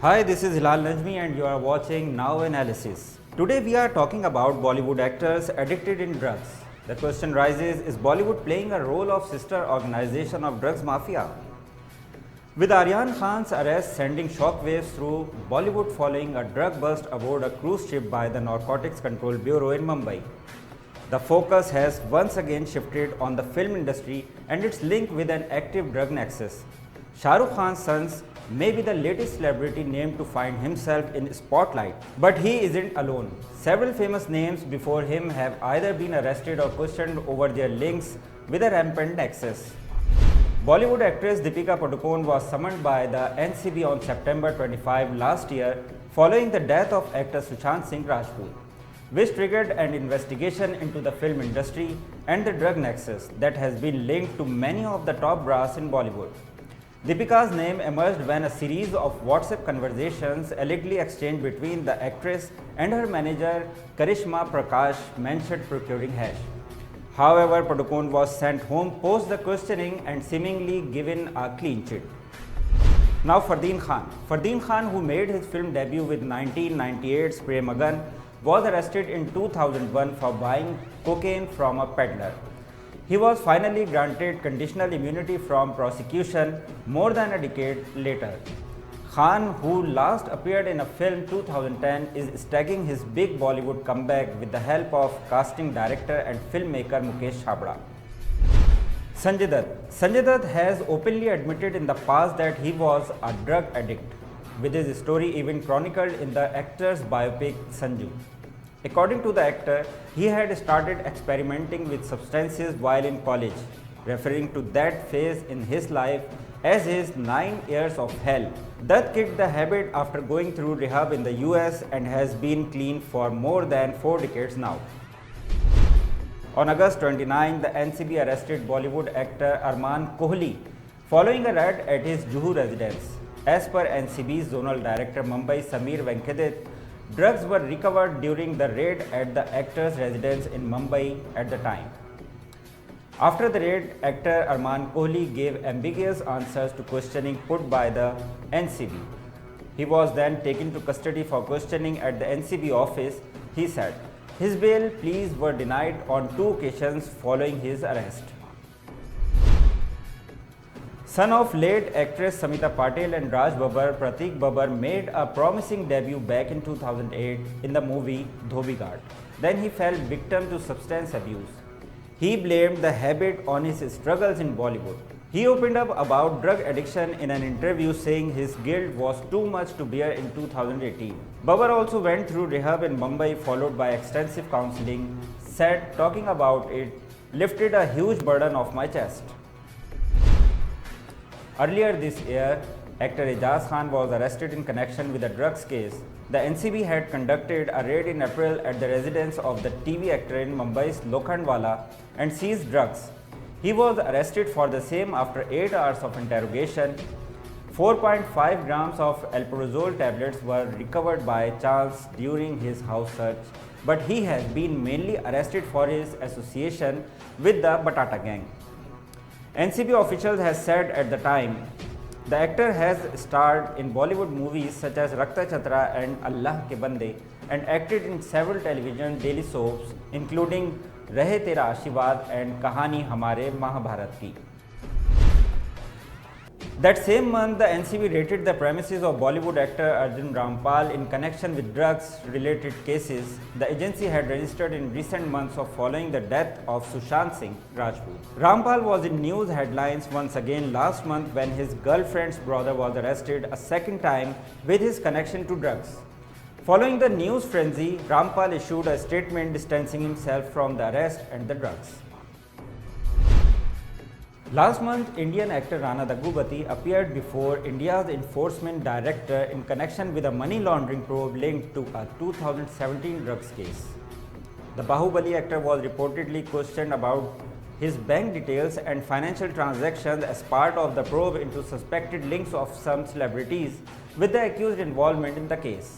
Hi, this is Hilal Najmi and you are watching Now Analysis. Today we are talking about Bollywood actors addicted in drugs. The question rises, is Bollywood playing a role of sister organization of drugs mafia? With Aryan Khan's arrest sending shockwaves through Bollywood following a drug bust aboard a cruise ship by the Narcotics Control Bureau in Mumbai. The focus has once again shifted on the film industry and its link with an active drug nexus. Shah Rukh Khan's sons may be the latest celebrity named to find himself in spotlight. But he isn't alone. Several famous names before him have either been arrested or questioned over their links with a rampant nexus. Bollywood actress Deepika Padukone was summoned by the NCB on September 25 last year following the death of actor Sushant Singh Rajput, which triggered an investigation into the film industry and the drug nexus that has been linked to many of the top brass in Bollywood. Deepika's name emerged when a series of WhatsApp conversations allegedly exchanged between the actress and her manager Karishma Prakash mentioned procuring hash. However, Padukone was sent home post the questioning and seemingly given a clean chit. Now Fardeen Khan. Fardeen Khan, who made his film debut with 1998's Prem Agan, was arrested in 2001 for buying cocaine from a peddler. He was finally granted conditional immunity from prosecution more than a decade later. Khan, who last appeared in a film 2010, is staging his big Bollywood comeback with the help of casting director and filmmaker Mukesh Chhabra. Sanjay Dutt. Sanjay Dutt has openly admitted in the past that he was a drug addict, with his story even chronicled in the actor's biopic Sanju. According to the actor, he had started experimenting with substances while in college, referring to that phase in his life as his 9 years of hell. Dutt kicked the habit after going through rehab in the US and has been clean for more than 4 decades now. On August 29, the NCB arrested Bollywood actor Arman Kohli following a raid at his Juhu residence. As per NCB's Zonal Director Mumbai Sameer Venkadit, drugs were recovered during the raid at the actor's residence in Mumbai at the time. After the raid, actor Arman Kohli gave ambiguous answers to questioning put by the NCB. He was then taken to custody for questioning at the NCB office, he said. His bail pleas were denied on 2 occasions following his arrest. Son of late actress Samita Patel and Raj Babbar, Pratik Babbar made a promising debut back in 2008 in the movie Dhobi Ghat. Then he fell victim to substance abuse. He blamed the habit on his struggles in Bollywood. He opened up about drug addiction in an interview, saying his guilt was too much to bear in 2018. Babbar also went through rehab in Mumbai followed by extensive counseling, said talking about it lifted a huge burden off my chest. Earlier this year, actor Ijaz Khan was arrested in connection with a drugs case. The NCB had conducted a raid in April at the residence of the TV actor in Mumbai's Lokhandwala and seized drugs. He was arrested for the same after 8 hours of interrogation. 4.5 grams of alprazolam tablets were recovered by chance during his house search, but he has been mainly arrested for his association with the Batata gang. NCB officials has said at the time, the actor has starred in Bollywood movies such as Rakta Chatra and Allah Ke Bande and acted in several television daily soaps including Rahe Tera Aashirwad and Kahani Hamare Mahabharat Ki. That same month, the NCB raided the premises of Bollywood actor Arjun Rampal in connection with drugs-related cases the agency had registered in recent months of following the death of Sushant Singh Rajput. Rampal was in news headlines once again last month when his girlfriend's brother was arrested a second time with his connection to drugs. Following the news frenzy, Rampal issued a statement distancing himself from the arrest and the drugs. Last month, Indian actor Rana Daggubati appeared before India's enforcement director in connection with a money laundering probe linked to a 2017 drugs case. The Bahubali actor was reportedly questioned about his bank details and financial transactions as part of the probe into suspected links of some celebrities with the accused involvement in the case.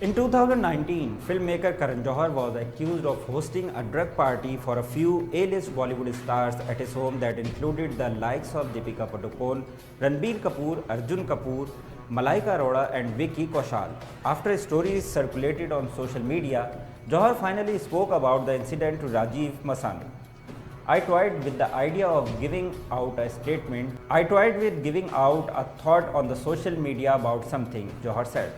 In 2019, filmmaker Karan Johar was accused of hosting a drug party for a few A-list Bollywood stars at his home that included the likes of Deepika Padukone, Ranbir Kapoor, Arjun Kapoor, Malaika Arora and Vicky Kaushal. After stories circulated on social media, Johar finally spoke about the incident to Rajiv Masand. I toyed with the idea of giving out a statement. I toyed with giving out a thought on the social media about something, Johar said.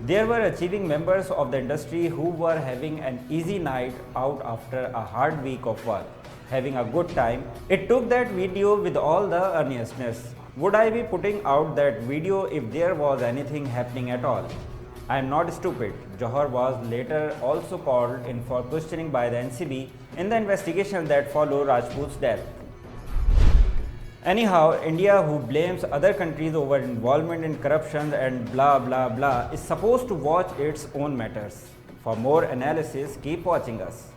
There were achieving members of the industry who were having an easy night out after a hard week of work, having a good time. It took that video with all the earnestness. Would I be putting out that video if there was anything happening at all? I am not stupid. Johar was later also called in for questioning by the NCB in the investigation that followed Rajput's death. Anyhow, India, who blames other countries over involvement in corruption and blah blah blah, is supposed to watch its own matters. For more analysis, keep watching us.